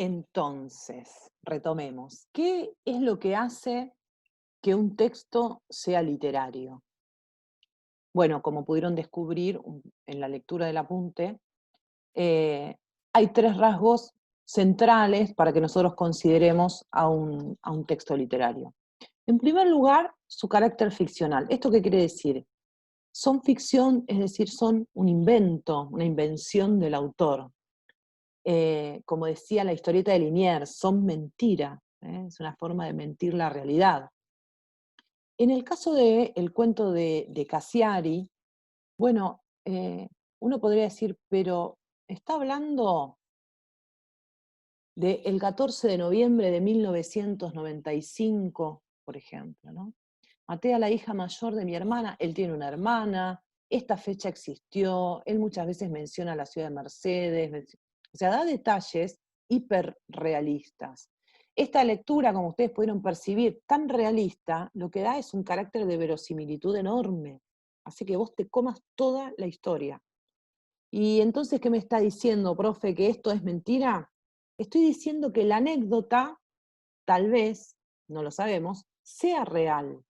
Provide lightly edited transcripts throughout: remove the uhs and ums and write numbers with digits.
Entonces, retomemos. ¿Qué es lo que hace que un texto sea literario? Bueno, como pudieron descubrir en la lectura del apunte, eh, hay tres rasgos centrales para que nosotros consideremos a un texto literario. En primer lugar, su carácter ficcional. ¿Esto qué quiere decir? Son ficción, es decir, son un invento, una invención del autor. Como decía la historieta de Liniers, son mentira, es una forma de mentir la realidad. En el caso del cuento de Cassiari, bueno, uno podría decir, pero está hablando del 14 de noviembre de 1995, por ejemplo, ¿no? Maté a la hija mayor de mi hermana, él tiene una hermana, esta fecha existió, él muchas veces menciona la ciudad de Mercedes, o sea, da detalles hiperrealistas. Esta lectura, como ustedes pudieron percibir, tan realista, lo que da es un carácter de verosimilitud enorme, hace que vos te comas toda la historia. Y entonces, ¿qué me está diciendo, profe, que esto es mentira? Estoy diciendo que la anécdota, tal vez, no lo sabemos, sea real.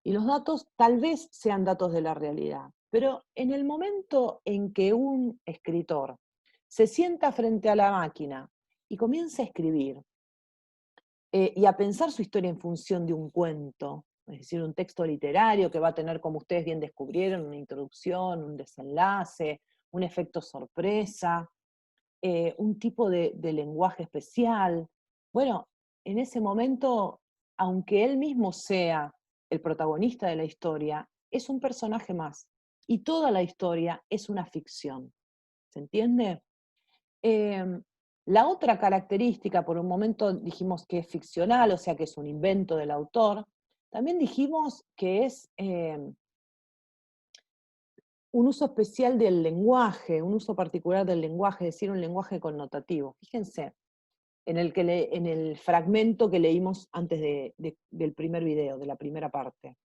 Y los datos tal vez sean datos de la realidad. Pero en el momento en que un escritor se sienta frente a la máquina y comienza a escribir y a pensar su historia en función de un cuento, es decir, un texto literario que va a tener, como ustedes bien descubrieron, una introducción, un desenlace, un efecto sorpresa, un tipo de lenguaje especial. Bueno, en ese momento, aunque él mismo sea el protagonista de la historia, es un personaje más. Y toda la historia es una ficción. ¿Se entiende? Em, la otra característica, por un momento dijimos que es ficcional, o sea que es un invento del autor. También dijimos que es un uso especial del lenguaje, un uso particular del lenguaje, es decir, un lenguaje connotativo. Fíjense, en el fragmento que leímos antes del primer video, de la primera parte.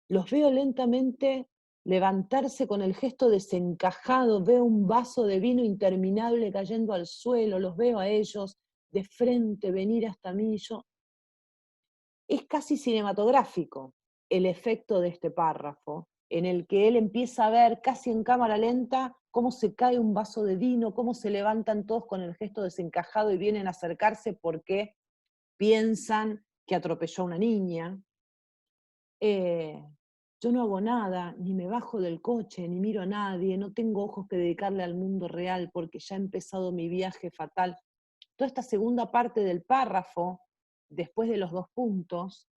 Los veo lentamente levantarse con el gesto desencajado, veo un vaso de vino interminable cayendo al suelo, los veo a ellos de frente venir hasta mí. Es casi cinematográfico el efecto de este párrafo, en el que él empieza a ver casi en cámara lenta cómo se cae un vaso de vino, cómo se levantan todos con el gesto desencajado y vienen a acercarse porque piensan que atropelló a una niña. Eh, yo no hago nada, ni me bajo del coche, ni miro a nadie, no tengo ojos que dedicarle al mundo real porque ya ha empezado mi viaje fatal. Toda esta segunda parte del párrafo, después de los dos puntos,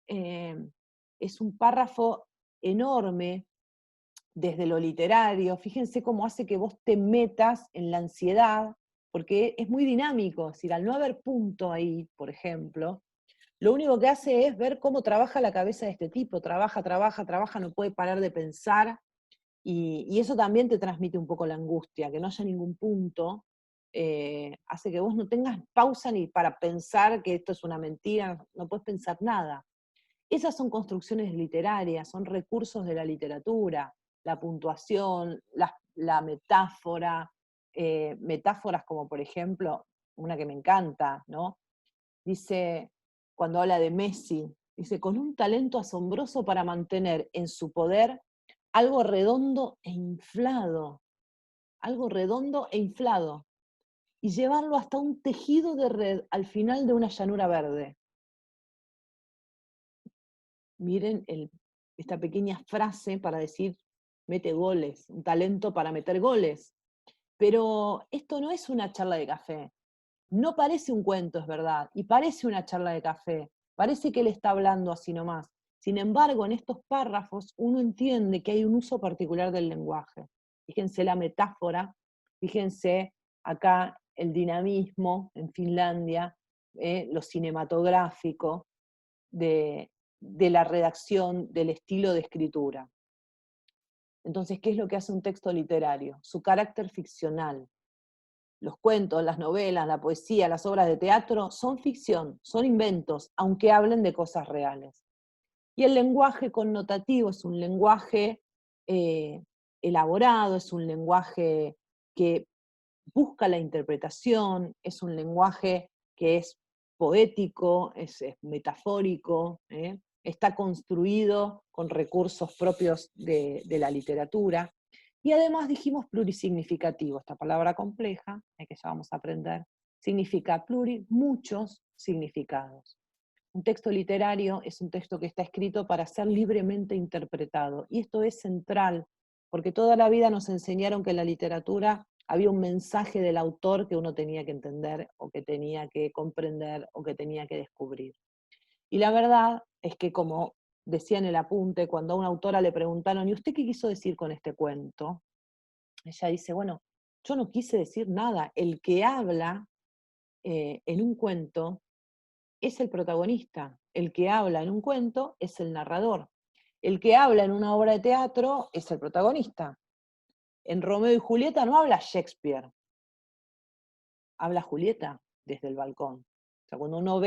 eh, es un párrafo enorme desde lo literario. Fíjense cómo hace que vos te metas en la ansiedad, porque es muy dinámico. Es decir, al no haber punto ahí, por ejemplo, lo único que hace es ver cómo trabaja la cabeza de este tipo. Trabaja, trabaja, trabaja, no puede parar de pensar. Y eso también te transmite un poco la angustia, que no haya ningún punto, hace que vos no tengas pausa ni para pensar que esto es una mentira, no puedes pensar nada. Esas son construcciones literarias, son recursos de la literatura, la puntuación, la metáfora, metáforas como por ejemplo, una que me encanta, ¿no? Dice, cuando habla de Messi, dice, con un talento asombroso para mantener en su poder algo redondo e inflado, algo redondo e inflado, y llevarlo hasta un tejido de red al final de una llanura verde. Miren esta pequeña frase para decir, mete goles, un talento para meter goles. Pero esto no es una charla de café. No parece un cuento, es verdad, y parece una charla de café. Parece que él está hablando así nomás. Sin embargo, en estos párrafos uno entiende que hay un uso particular del lenguaje. Fíjense la metáfora, fíjense acá el dinamismo en Finlandia, lo cinematográfico de la redacción, del estilo de escritura. Entonces, ¿qué es lo que hace un texto literario? Su carácter ficcional. Los cuentos, las novelas, la poesía, las obras de teatro son ficción, son inventos, aunque hablen de cosas reales. Y el lenguaje connotativo es un lenguaje eh, elaborado, es un lenguaje que busca la interpretación, es un lenguaje que es poético, es metafórico, está construido con recursos propios de la literatura, y además dijimos plurisignificativo, esta palabra compleja, que ya vamos a aprender, significa muchos significados. Un texto literario es un texto que está escrito para ser libremente interpretado, y esto es central, porque toda la vida nos enseñaron que en la literatura había un mensaje del autor que uno tenía que entender, o que tenía que comprender, o que tenía que descubrir. Y la verdad es que, como decía en el apunte, cuando a una autora le preguntaron, ¿y usted qué quiso decir con este cuento? Ella dice, bueno, yo no quise decir nada, el que habla en un cuento es el protagonista, el que habla en un cuento es el narrador, el que habla en una obra de teatro es el protagonista. En Romeo y Julieta no habla Shakespeare, habla Julieta desde el balcón. O sea, cuando uno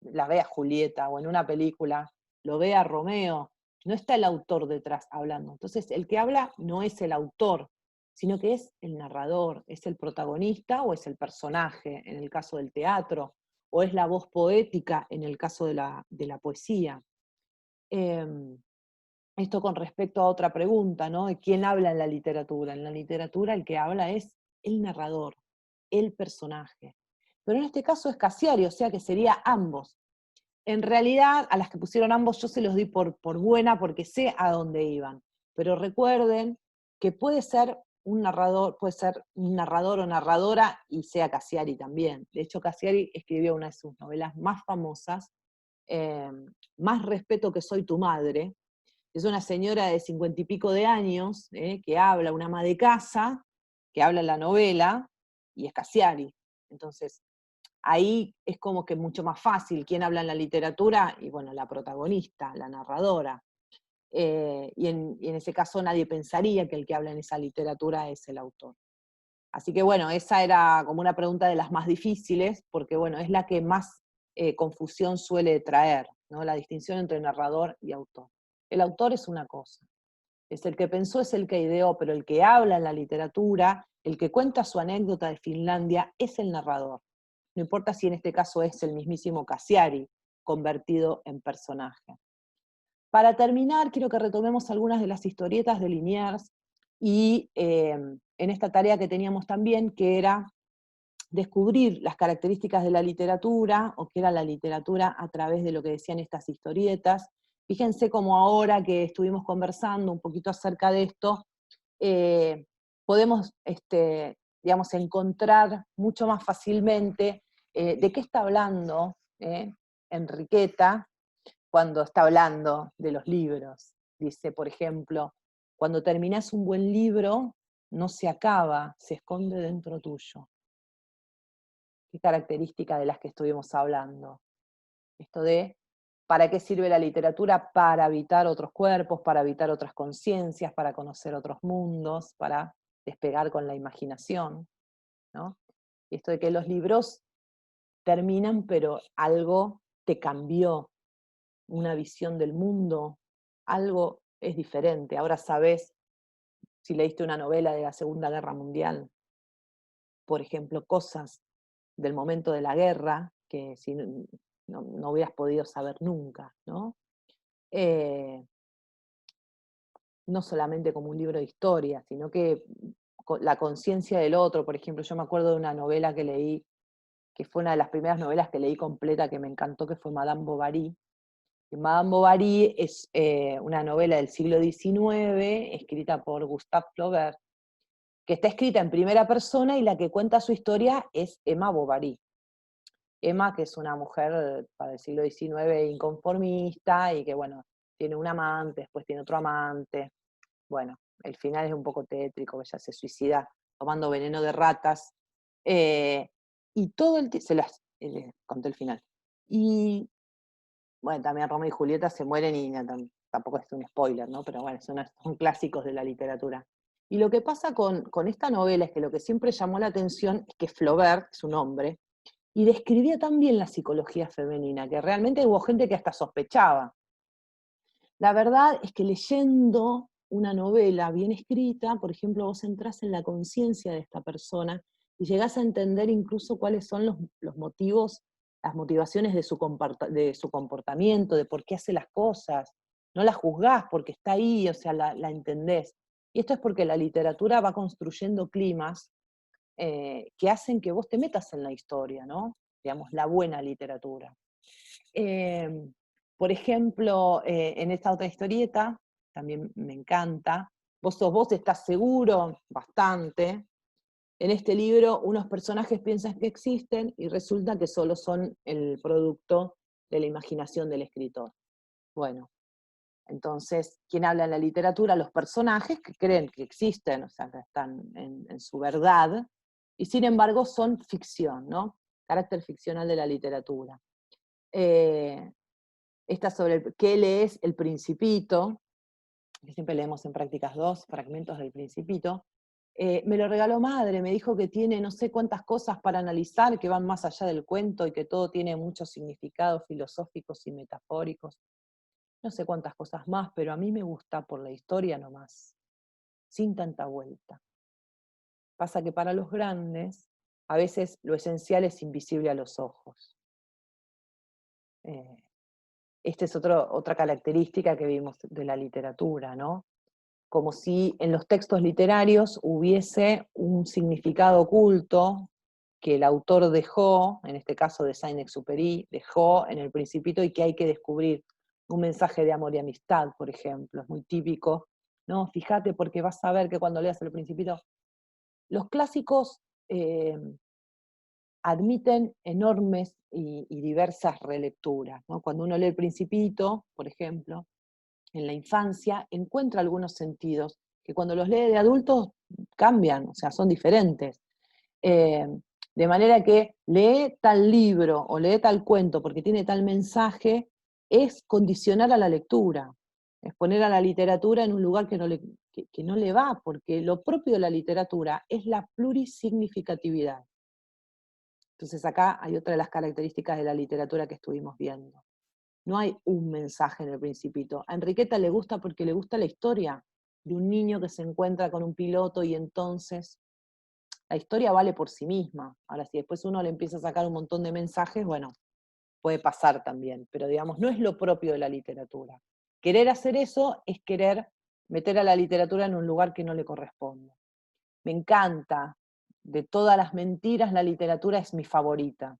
la ve a Julieta, o en una película, lo ve a Romeo, no está el autor detrás hablando. Entonces, el que habla no es el autor, sino que es el narrador, es el protagonista o es el personaje, en el caso del teatro, o es la voz poética en el caso de la poesía. Esto con respecto a otra pregunta, ¿no? ¿De quién habla en la literatura? En la literatura el que habla es el narrador, el personaje. Pero en este caso es Cassiari, o sea que sería ambos. En realidad, a las que pusieron ambos yo se los di por buena porque sé a dónde iban. Pero recuerden que puede ser un narrador o narradora y sea Cassiari también. De hecho, Cassiari escribió una de sus novelas más famosas, Más respeto que soy tu madre. Es una señora de 50 y pico de años, que habla, una ama de casa, que habla en la novela, y es Cassiari. Entonces, ahí es como que mucho más fácil. ¿Quién habla en la literatura? Y bueno, la protagonista, la narradora. Y en ese caso nadie pensaría que el que habla en esa literatura es el autor. Así que bueno, esa era como una pregunta de las más difíciles, porque bueno, es la que más confusión suele traer, ¿no? La distinción entre narrador y autor. El autor es una cosa, es el que pensó, es el que ideó, pero el que habla en la literatura, el que cuenta su anécdota de Finlandia, es el narrador. No importa si en este caso es el mismísimo Cassiari, convertido en personaje. Para terminar, quiero que retomemos algunas de las historietas de Liniers, y en esta tarea que teníamos también, que era descubrir las características de la literatura, o qué era la literatura a través de lo que decían estas historietas. Fíjense cómo ahora que estuvimos conversando un poquito acerca de esto, podemos digamos, encontrar mucho más fácilmente de qué está hablando Enriqueta cuando está hablando de los libros. Dice, por ejemplo, cuando terminás un buen libro, no se acaba, se esconde dentro tuyo. ¿Qué característica de las que estuvimos hablando? Esto de, ¿para qué sirve la literatura? Para habitar otros cuerpos, para habitar otras conciencias, para conocer otros mundos, para despegar con la imaginación, ¿no? Y esto de que los libros terminan, pero algo te cambió, una visión del mundo, algo es diferente. Ahora sabes, si leíste una novela de la Segunda Guerra Mundial, por ejemplo, cosas del momento de la guerra que si no hubieras podido saber nunca, ¿no? No solamente como un libro de historia, sino que la conciencia del otro. Por ejemplo, yo me acuerdo de una novela que leí, que fue una de las primeras novelas que leí completa, que me encantó, que fue Madame Bovary. Y Madame Bovary es una novela del siglo XIX, escrita por Gustave Flaubert, que está escrita en primera persona, y la que cuenta su historia es Emma Bovary. Emma, que es una mujer para el siglo XIX inconformista, y que bueno, tiene un amante, después tiene otro amante. Bueno, el final es un poco tétrico, ella se suicida tomando veneno de ratas, y todo el tiempo, se las conté el final. Y bueno, también Romeo y Julieta se mueren, y tampoco es un spoiler, ¿no? Pero bueno, son clásicos de la literatura. Y lo que pasa con esta novela es que lo que siempre llamó la atención es que Flaubert, es un hombre, y describía tan bien la psicología femenina, que realmente hubo gente que hasta sospechaba. La verdad es que leyendo una novela bien escrita, por ejemplo, vos entrás en la conciencia de esta persona y llegás a entender incluso cuáles son los motivos las motivaciones de de su comportamiento, de por qué hace las cosas. No la juzgás porque está ahí, o sea, la entendés. Y esto es porque la literatura va construyendo climas que hacen que vos te metas en la historia, ¿no? Digamos, la buena literatura. Por ejemplo, en esta otra historieta, también me encanta, vos estás seguro, bastante. En este libro, unos personajes piensan que existen y resulta que solo son el producto de la imaginación del escritor. Bueno, entonces, ¿quién habla en la literatura? Los personajes que creen que existen, o sea, que están en su verdad, y sin embargo son ficción, ¿no? Carácter ficcional de la literatura. Esta sobre qué lees El Principito, que siempre leemos en prácticas 2 fragmentos del Principito, me lo regaló madre, me dijo que tiene no sé cuántas cosas para analizar que van más allá del cuento y que todo tiene muchos significados filosóficos y metafóricos. No sé cuántas cosas más, pero a mí me gusta por la historia nomás, sin tanta vuelta. Pasa que para los grandes, a veces lo esencial es invisible a los ojos. Esta es otra característica que vimos de la literatura, ¿no? Como si en los textos literarios hubiese un significado oculto que el autor dejó, en este caso de Saint-Exupéry, dejó en El Principito y que hay que descubrir. Un mensaje de amor y amistad, por ejemplo, es muy típico. No, fíjate porque vas a ver que cuando leas El Principito, los clásicos admiten enormes y diversas relecturas, ¿no? Cuando uno lee El Principito, por ejemplo, en la infancia, encuentra algunos sentidos que cuando los lee de adultos cambian, o sea, son diferentes. Eh, de manera que lee tal libro o lee tal cuento porque tiene tal mensaje, es condicionar a la lectura, es poner a la literatura en un lugar que no le va, porque lo propio de la literatura es la plurisignificatividad. Entonces acá hay otra de las características de la literatura que estuvimos viendo. No hay un mensaje en El Principito. A Enriqueta le gusta porque le gusta la historia de un niño que se encuentra con un piloto y entonces la historia vale por sí misma. Ahora, si después uno le empieza a sacar un montón de mensajes, bueno, puede pasar también, pero digamos, no es lo propio de la literatura. Querer hacer eso es querer meter a la literatura en un lugar que no le corresponde. Me encanta, de todas las mentiras, la literatura es mi favorita.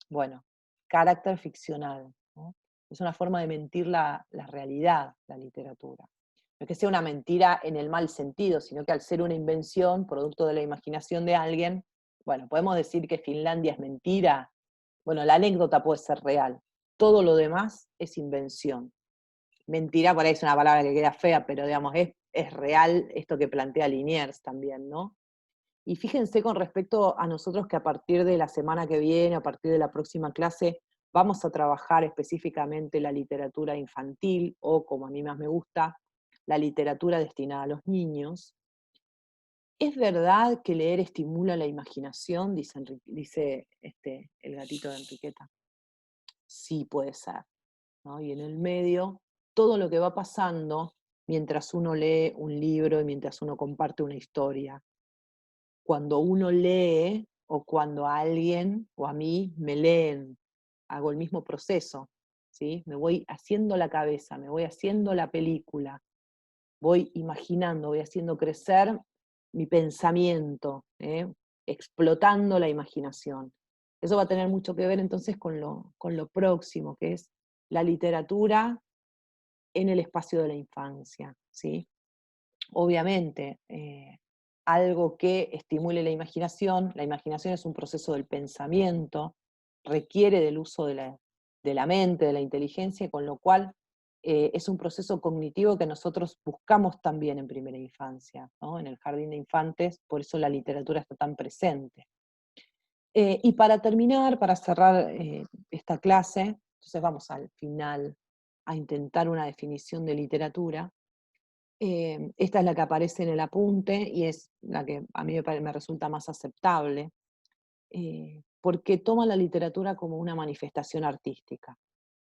Bueno, carácter ficcional, ¿no? Es una forma de mentir la realidad, la literatura. No es que sea una mentira en el mal sentido, sino que al ser una invención, producto de la imaginación de alguien, bueno, podemos decir que Finlandia es mentira. Bueno, la anécdota puede ser real. Todo lo demás es invención. Mentira, por ahí es una palabra que queda fea, pero digamos, es real esto que plantea Liniers también, ¿no? Y fíjense con respecto a nosotros que a partir de la semana que viene, a partir de la próxima clase, vamos a trabajar específicamente la literatura infantil, o como a mí más me gusta, la literatura destinada a los niños. ¿Es verdad que leer estimula la imaginación? Dice el gatito de Enriqueta. Sí, puede ser, ¿no? Y en el medio, todo lo que va pasando mientras uno lee un libro y mientras uno comparte una historia. Cuando uno lee o cuando a alguien o a mí me leen, hago el mismo proceso, ¿sí? Me voy haciendo la cabeza, me voy haciendo la película, voy imaginando, voy haciendo crecer mi pensamiento, explotando la imaginación. Eso va a tener mucho que ver entonces con lo próximo, que es la literatura en el espacio de la infancia, ¿sí? Obviamente, algo que estimule la imaginación es un proceso del pensamiento, requiere del uso de la mente, de la inteligencia, con lo cual es un proceso cognitivo que nosotros buscamos también en primera infancia, ¿no? En el jardín de infantes, por eso la literatura está tan presente. Y para terminar, para cerrar esta clase, entonces vamos al final a intentar una definición de literatura. Esta es la que aparece en el apunte y es la que a mí me resulta más aceptable, porque toma la literatura como una manifestación artística,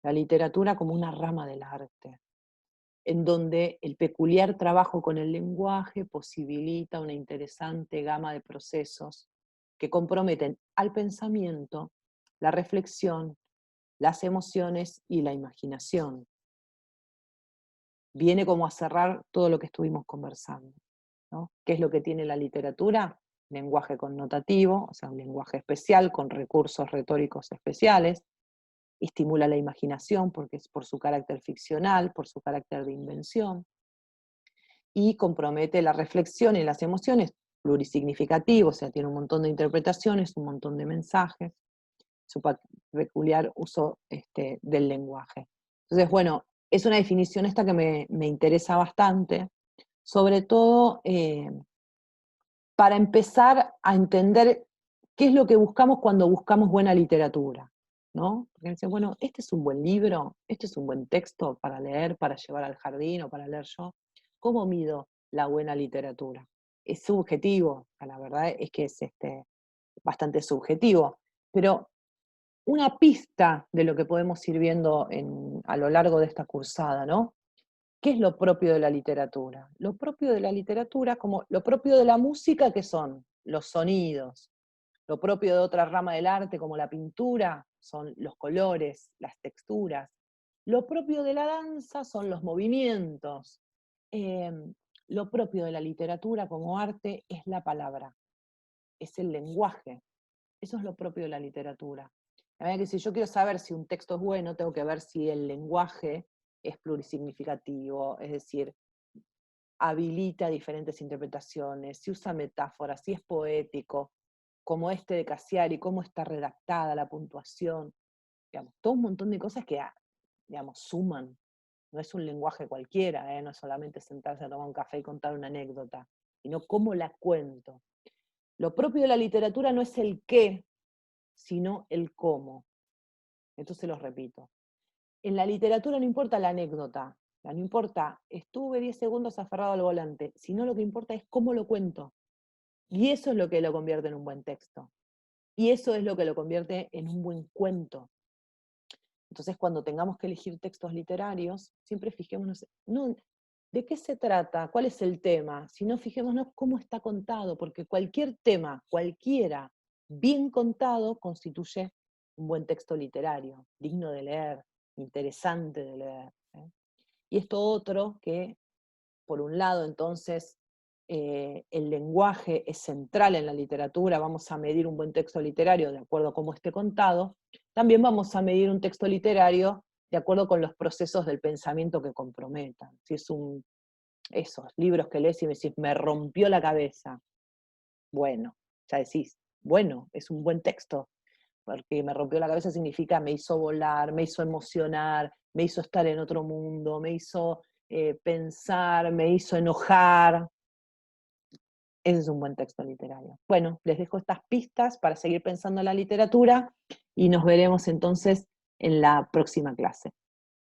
la literatura como una rama del arte, en donde el peculiar trabajo con el lenguaje posibilita una interesante gama de procesos que comprometen al pensamiento la reflexión, las emociones y la imaginación. Viene como a cerrar todo lo que estuvimos conversando, ¿no? ¿Qué es lo que tiene la literatura? Lenguaje connotativo, o sea, un lenguaje especial con recursos retóricos especiales, estimula la imaginación porque es por su carácter ficcional, por su carácter de invención, y compromete la reflexión y las emociones, plurisignificativo, o sea, tiene un montón de interpretaciones, un montón de mensajes, su peculiar uso del lenguaje. Entonces, bueno, es una definición esta que me interesa bastante, sobre todo para empezar a entender qué es lo que buscamos cuando buscamos buena literatura, ¿no? Porque dicen, bueno, este es un buen libro, este es un buen texto para leer, para llevar al jardín o para leer yo. ¿Cómo mido la buena literatura? Es subjetivo, la verdad es que es bastante subjetivo, pero una pista de lo que podemos ir viendo a lo largo de esta cursada, ¿no? ¿Qué es lo propio de la literatura? Lo propio de la literatura, como lo propio de la música, ¿qué son? Los sonidos. Lo propio de otra rama del arte, como la pintura, son los colores, las texturas. Lo propio de la danza son los movimientos. Eh, lo propio de la literatura como arte es la palabra, es el lenguaje. Eso es lo propio de la literatura. La verdad que si yo quiero saber si un texto es bueno, tengo que ver si el lenguaje es plurisignificativo, es decir, habilita diferentes interpretaciones, si usa metáforas, si es poético, como este de Cassiari, cómo está redactada la puntuación, digamos, todo un montón de cosas que, digamos, suman. No es un lenguaje cualquiera, no es solamente sentarse a tomar un café y contar una anécdota, sino cómo la cuento. Lo propio de la literatura no es el qué, sino el cómo. Entonces los repito. En la literatura no importa la anécdota, no importa, estuve 10 segundos aferrado al volante, sino lo que importa es cómo lo cuento. Y eso es lo que lo convierte en un buen texto. Y eso es lo que lo convierte en un buen cuento. Entonces, cuando tengamos que elegir textos literarios, siempre fijémonos, no, ¿de qué se trata? ¿Cuál es el tema? Sino fijémonos cómo está contado, porque cualquier tema, cualquiera, bien contado, constituye un buen texto literario, digno de leer, interesante de leer. Y esto otro que, por un lado, entonces, el lenguaje es central en la literatura, vamos a medir un buen texto literario de acuerdo a cómo esté contado, también vamos a medir un texto literario de acuerdo con los procesos del pensamiento que comprometan. Si es esos libros que lees y me decís, me rompió la cabeza, bueno, ya decís, bueno, es un buen texto, porque me rompió la cabeza significa me hizo volar, me hizo emocionar, me hizo estar en otro mundo, me hizo pensar, me hizo enojar. Ese es un buen texto literario. Bueno, les dejo estas pistas para seguir pensando en la literatura y nos veremos entonces en la próxima clase.